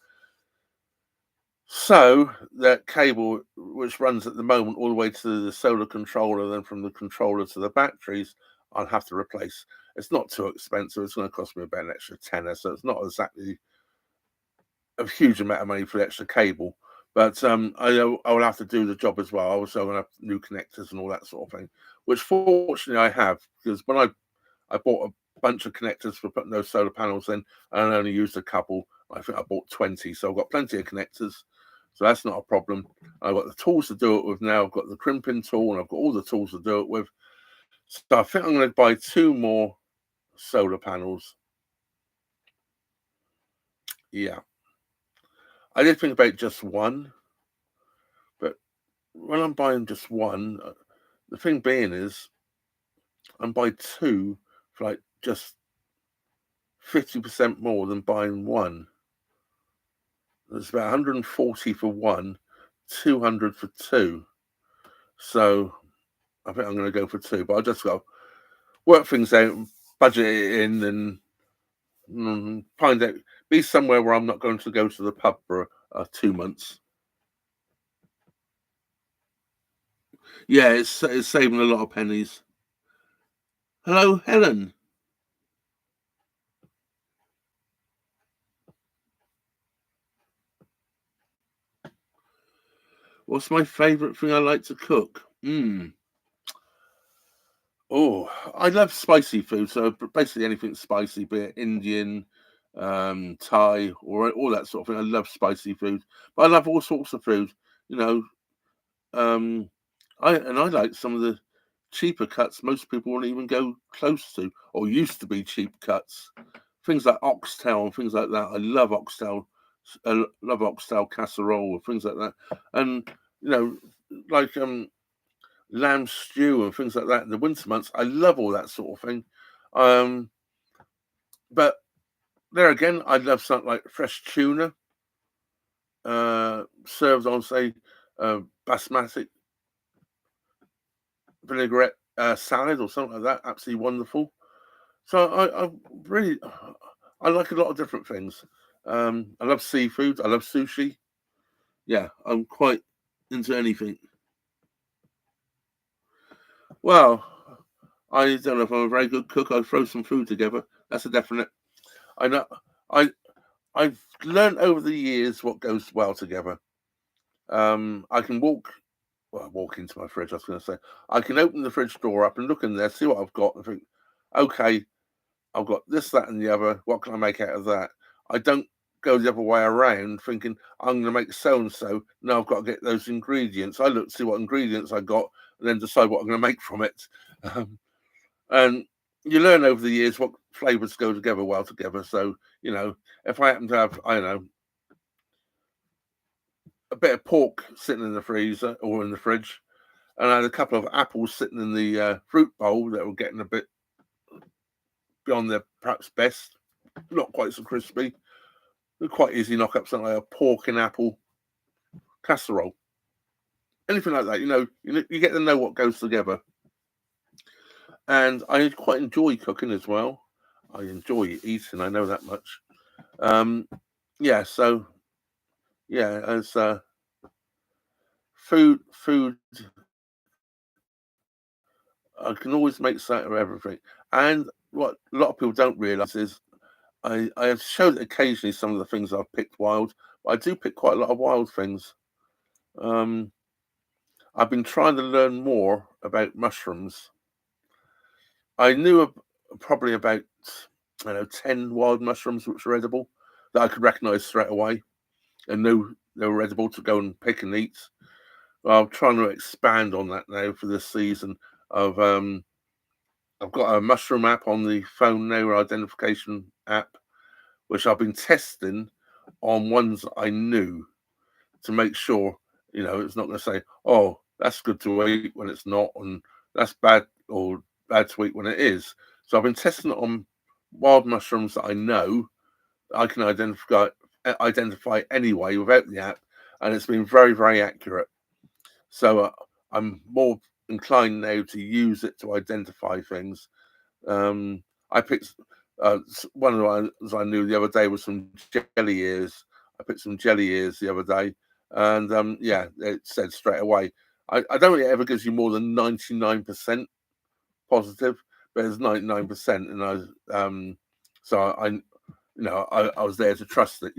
So that cable, which runs at the moment all the way to the solar controller, then from the controller to the batteries, I'll have to replace. It's not too expensive. It's going to cost me about an extra tenner, so it's not exactly a huge amount of money for the extra cable. But I will have to do the job as well. Also, I'm going to have new connectors and all that sort of thing, which fortunately I have, because when I bought a bunch of connectors for putting those solar panels in, and I only used a couple. I think I bought 20, so I've got plenty of connectors. So that's not a problem. I've got the tools to do it with now. I've got the crimping tool, and I've got all the tools to do it with. So I think I'm going to buy 2 more solar panels. Yeah. I did think about just one, but when I'm buying just one, the thing being is I'm buying 2 for like just 50% more than buying one. It's about 140 for one, 200 for 2. So I think I'm going to go for 2, but I just got to work things out, budget it in, and find out, be somewhere where I'm not going to go to the pub for 2 months. Yeah, it's saving a lot of pennies. Hello, Helen. What's my favourite thing I like to cook? Oh, I love spicy food. So basically anything spicy, be it Indian, Thai, or all that sort of thing. I love spicy food, but I love all sorts of food. You know, I like some of the cheaper cuts most people won't even go close to, or used to be cheap cuts. Things like oxtail and things like that. I love oxtail. I love oxtail casserole and things like that. And like lamb stew and things like that in the winter months. I love all that sort of thing. But there again, I love something like fresh tuna served on, say, basmati vinaigrette salad or something like that. Absolutely wonderful. So I like a lot of different things. I love seafood. I love sushi. Yeah, I'm quite into anything. Well, I don't know if I'm a very good cook. I throw some food together. That's a definite. I know. I I've learned over the years what goes well together. I can walk into my fridge. I was going to say I can open the fridge door up and look in there, see what I've got, and think, okay, I've got this, that, and the other. What can I make out of that? I don't go the other way around thinking I'm going to make so and so. No, I've got to get those ingredients. I look, see what ingredients I got, and then decide what I'm going to make from it. Um, and you learn over the years what flavors go together well together. So if I happen to have, I don't know, a bit of pork sitting in the freezer or in the fridge, and I had a couple of apples sitting in the fruit bowl that were getting a bit beyond their perhaps best, not quite so crispy. They're quite easy knock up something like a pork and apple casserole, anything like that. You get to know what goes together, and I quite enjoy cooking as well. I enjoy eating. I know that much. Um, yeah, so yeah, as food, I can always make something of everything. And what a lot of people don't realise is I have showed occasionally some of the things I've picked wild, but I do pick quite a lot of wild things. Um, I've been trying to learn more about mushrooms. I knew probably about 10 wild mushrooms which were edible that I could recognise straight away and knew they were edible to go and pick and eat. Well, I'm trying to expand on that now for this season. Of I've got a mushroom app on the phone now, identification app, which I've been testing on ones I knew to make sure, it's not going to say, oh, that's good to eat when it's not, and that's bad or bad to eat when it is. So I've been testing it on wild mushrooms that I know I can identify anyway without the app, and it's been very, very accurate. So I'm more inclined now to use it to identify things. I picked one of the ones I knew the other day was some jelly ears. I picked some jelly ears the other day, and yeah, it said straight away. I don't think it ever gives you more than 99% positive, but it's 99%, and so I was there to trust it.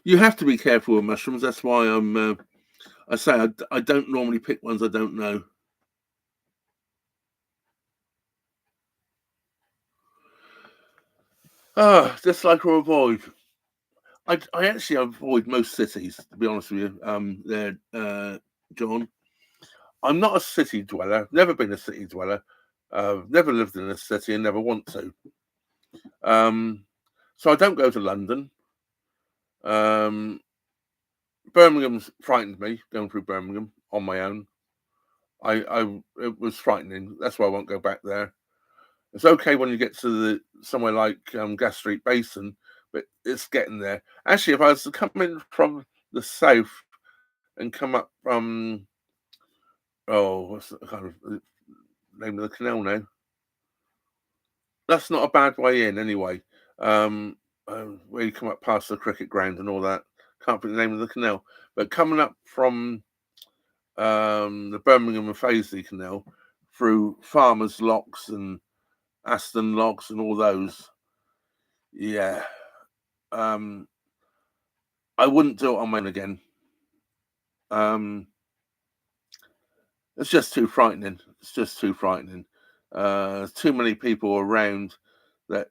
You have to be careful with mushrooms. That's why I say I don't normally pick ones I don't know. Just like or avoid. I actually avoid most cities, to be honest with you. There, John. I'm not a city dweller. Never been a city dweller. Never lived in a city and never want to. Um, so I don't go to London. Um, Birmingham's frightened me going through Birmingham on my own. It was frightening. That's why I won't go back there. It's okay when you get to the somewhere like Gas Street Basin, but it's getting there. Actually, if I was to come in from the south and come up from what's the kind of name of the canal now? That's not a bad way in anyway. Where you come up past the cricket ground and all that. Can't think the name of the canal, but coming up from the Birmingham and Fazeley Canal through Farmers Locks and Aston Locks and all those. Yeah, um, I wouldn't do it on my own again. Um, it's just too frightening. It's just too frightening. Too many people around that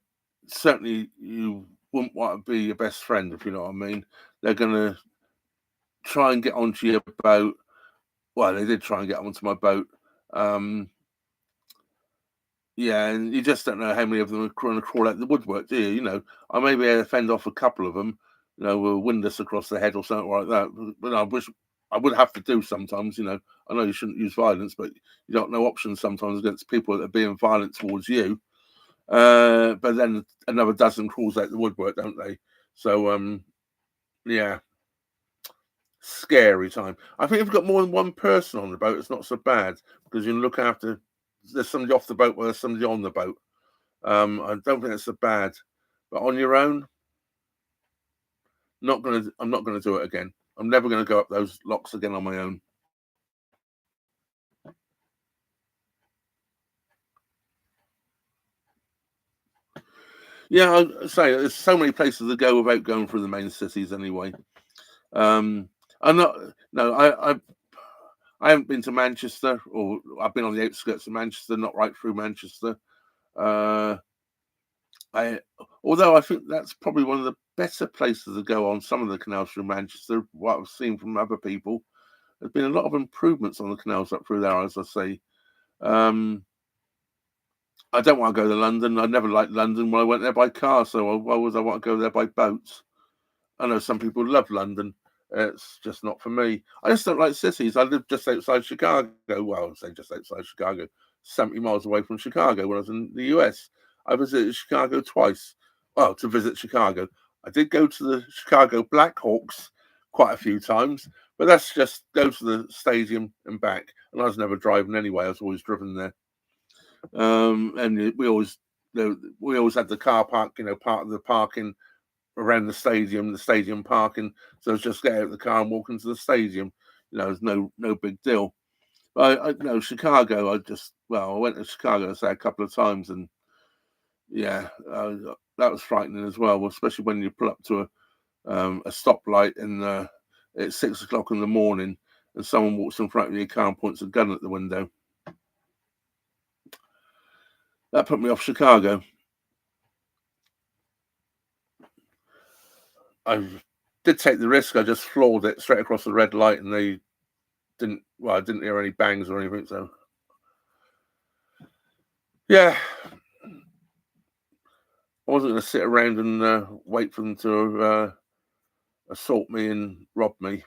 certainly you wouldn't want to be your best friend, if you know what I mean. They're going to try and get onto your boat. Well, they did try and get onto my boat. Um, yeah, and you just don't know how many of them are going to crawl out the woodwork, do you? I may be able to fend off a couple of them, with a windlass across the head or something like that. But I wish I would have to do sometimes. I know you shouldn't use violence, but you don't know options sometimes against people that are being violent towards you. But then another dozen crawls out the woodwork, don't they? So yeah, scary time. I think if you've got more than one person on the boat, it's not so bad because you can look after. There's somebody off the boat while there's somebody on the boat. I don't think it's so bad, but on your own, not gonna. I'm not gonna do it again. I'm never going to go up those locks again on my own. Yeah, I say there's so many places to go without going through the main cities anyway. I'm not. No, I haven't been to Manchester, or I've been on the outskirts of Manchester, not right through Manchester. Uh, I, although I think that's probably one of the better places to go on some of the canals through Manchester. What I've seen from other people, there's been a lot of improvements on the canals up through there, as I say. I don't want to go to London. I never liked London when I went there by car, so why would I want to go there by boat? I know some people love London. It's just not for me. I just don't like cities. I live just outside Chicago. Well, I'd say just outside Chicago, 70 miles away from Chicago when I was in the US. I visited Chicago twice. Well, to visit Chicago. I did go to the Chicago Blackhawks quite a few times, but that's just go to the stadium and back. And I was never driving anyway. I was always driven there. And we always had the car park, part of the parking around the stadium parking. So it's just get out of the car and walk into the stadium. It's no big deal. But I Chicago. I went to Chicago, say, a couple of times, and yeah, that was frightening as well, especially when you pull up to a stoplight and it's 6 o'clock in the morning, and someone walks in front of your car and points a gun at the window. That put me off Chicago. I did take the risk. I just floored it straight across the red light, and I didn't hear any bangs or anything. So, yeah, I wasn't going to sit around and wait for them to assault me and rob me.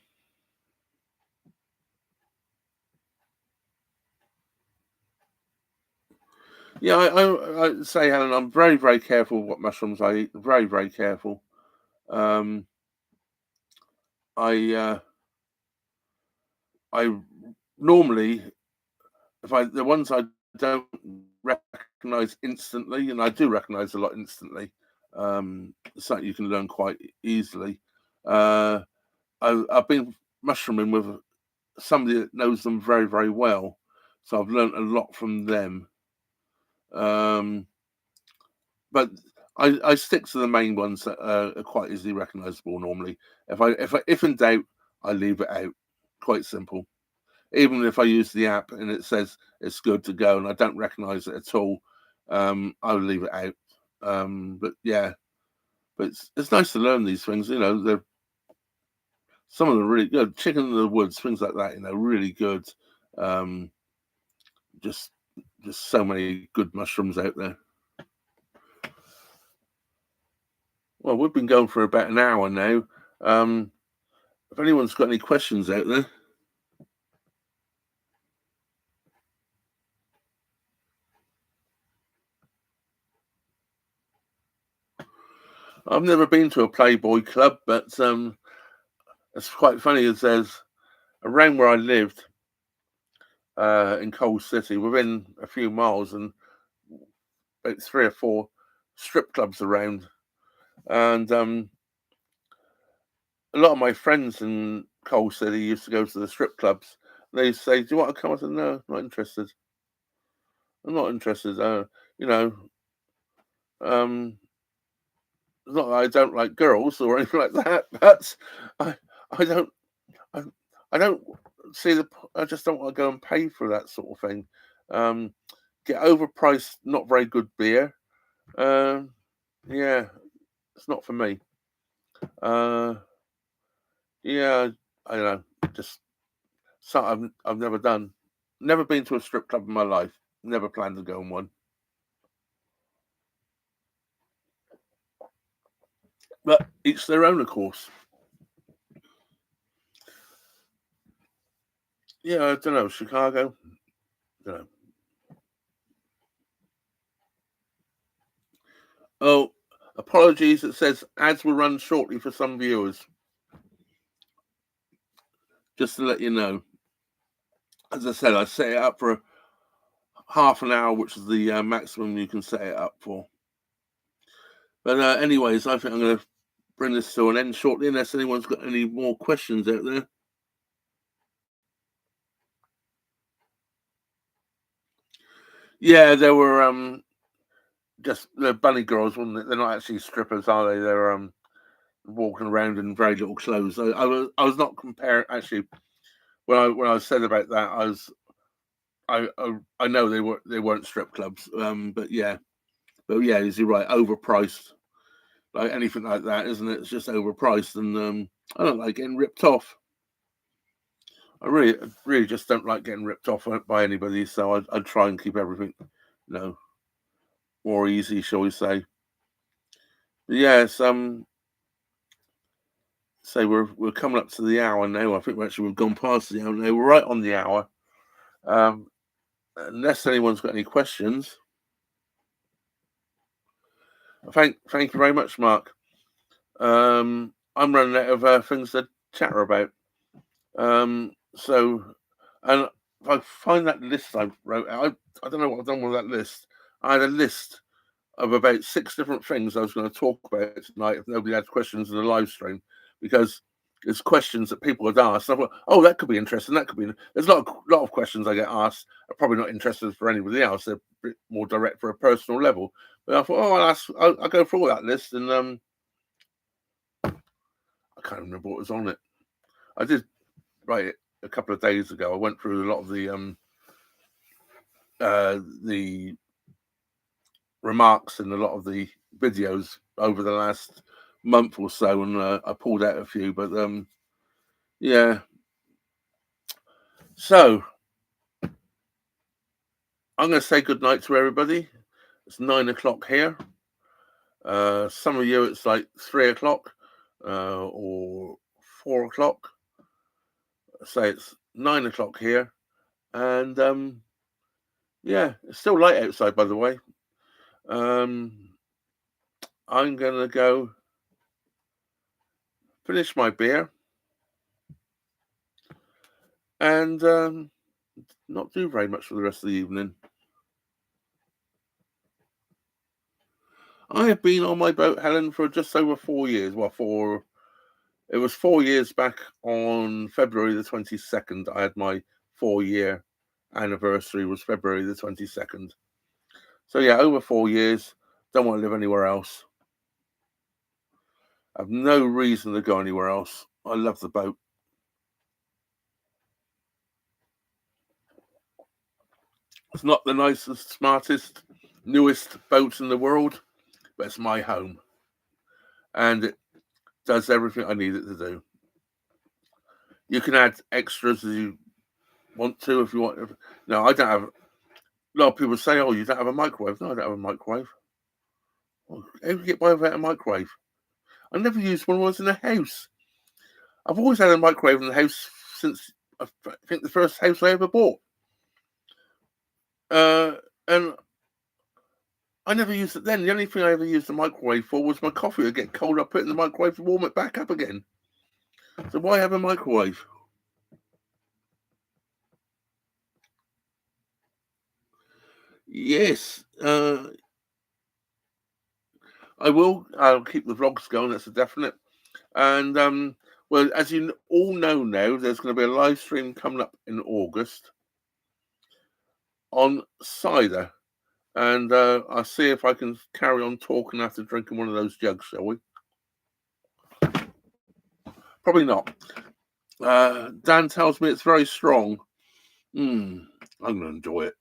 Yeah, I say, Helen, I'm very, very careful what mushrooms I eat. Very, very careful. Um, I I normally, the ones I don't recognize instantly, and I do recognize a lot instantly, something you can learn quite easily. I've been mushrooming with somebody that knows them very, very well, so I've learned a lot from them. But I stick to the main ones that are quite easily recognizable normally. If in doubt, I leave it out. Quite simple. Even if I use the app and it says it's good to go and I don't recognize it at all, I'll leave it out. But yeah, but it's nice to learn these things. Some of them are really good. Chicken in the woods, things like that. Really good. Um, just so many good mushrooms out there. Well, we've been going for about an hour now. If anyone's got any questions out there. I've never been to a Playboy club, but it's quite funny as there's around where I lived in Coal City, within a few miles, and about 3 or 4 strip clubs around. And a lot of my friends in Coal City used to go to the strip clubs. They say, "Do you want to come?" I said, "No, not interested. I'm not interested." You know, um, it's not that I don't like girls or anything like that, but I, I don't, I, I don't see I just don't want to go and pay for that sort of thing. Um, get overpriced, not very good beer. Um, yeah, it's not for me. Uh, yeah, I don't know. Just something I've never done. Never been to a strip club in my life. Never planned to go on one. But each their own, of course. Yeah, I don't know. Chicago. Don't know. Oh, apologies. It says ads will run shortly for some viewers. Just to let you know. As I said, I set it up for half an hour, which is the maximum you can set it up for. But anyways, I think I'm going to bring this to an end shortly, unless anyone's got any more questions out there. Yeah, there were just the bunny girls, weren't they? They're not actually strippers, are they? They're walking around in very little clothes. I was not comparing actually. When I said about that, I know they weren't strip clubs. But yeah, is he right? Overpriced, like anything like that, isn't it? It's just overpriced, and I don't like getting ripped off. I really just don't like getting ripped off by anybody. So I'd try and keep everything, more easy, shall we say? But yes, say we're coming up to the hour now. I think we've gone past the hour now. We're right on the hour. Unless anyone's got any questions. Thank you very much, Mark. I'm running out of things to chatter about. So, and if I find that list I wrote, I don't know what I've done with that list. I had a list of about 6 different things I was going to talk about tonight if nobody had questions in the live stream, because it's questions that people had asked. I thought, oh, that could be interesting. That could be. There's a lot of questions I get asked are probably not interested for anybody else. They're a bit more direct for a personal level. But I thought, oh, I'll go through all that list, and I can't remember what was on it. I did write it a couple of days ago. I went through a lot of the remarks in a lot of the videos over the last month or so, and I pulled out a few. But yeah. So I'm going to say good night to everybody. It's 9 o'clock here. Some of you it's like 3 o'clock or 4 o'clock. Say it's 9 o'clock here, and yeah, it's still light outside, by the way. I'm gonna go finish my beer and not do very much for the rest of the evening. I have been on my boat, Helen, for just over 4 years. Well, it was 4 years back on February the 22nd. I had my 4-year anniversary was February the 22nd. So yeah, over 4 years. Don't want to live anywhere else. I have no reason to go anywhere else. I love the boat. It's not the nicest, smartest, newest boat in the world, but it's my home. And it does everything I need it to do. You can add extras as you want to if you want. No, I don't have. A lot of people say, "Oh, you don't have a microwave." No, I don't have a microwave. Well, how do you get by without a microwave? I never used one when I was in the house. I've always had a microwave in the house since I think the first house I ever bought. And I never used it then. The only thing I ever used the microwave for was my coffee would get cold. I put it in the microwave to warm it back up again. So why have a microwave? Yes, I will. I'll keep the vlogs going. That's a definite. And well, as you all know now, there's going to be a live stream coming up in August on cider, and I'll see if I can carry on talking after drinking one of those jugs. Shall we? Probably not. Dan tells me it's very strong. I'm going to enjoy it.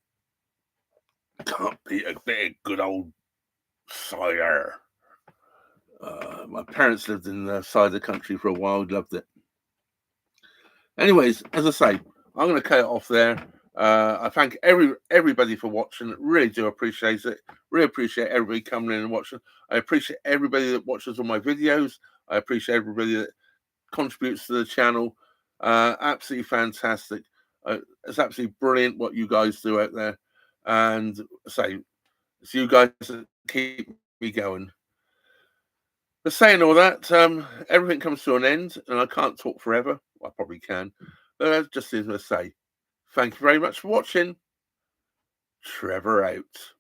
Can't beat a bit of good old cider. My parents lived in the side of the country for a while. Loved it. Anyways, as I say, I'm going to cut it off there. I thank everybody for watching. Really do appreciate it. Really appreciate everybody coming in and watching. I appreciate everybody that watches all my videos. I appreciate everybody that contributes to the channel. Absolutely fantastic. It's absolutely brilliant what you guys do out there. And say, it's you guys that keep me going. But saying all that, everything comes to an end, and I can't talk forever. Well, I probably can. But just as I say, thank you very much for watching. Trevor out.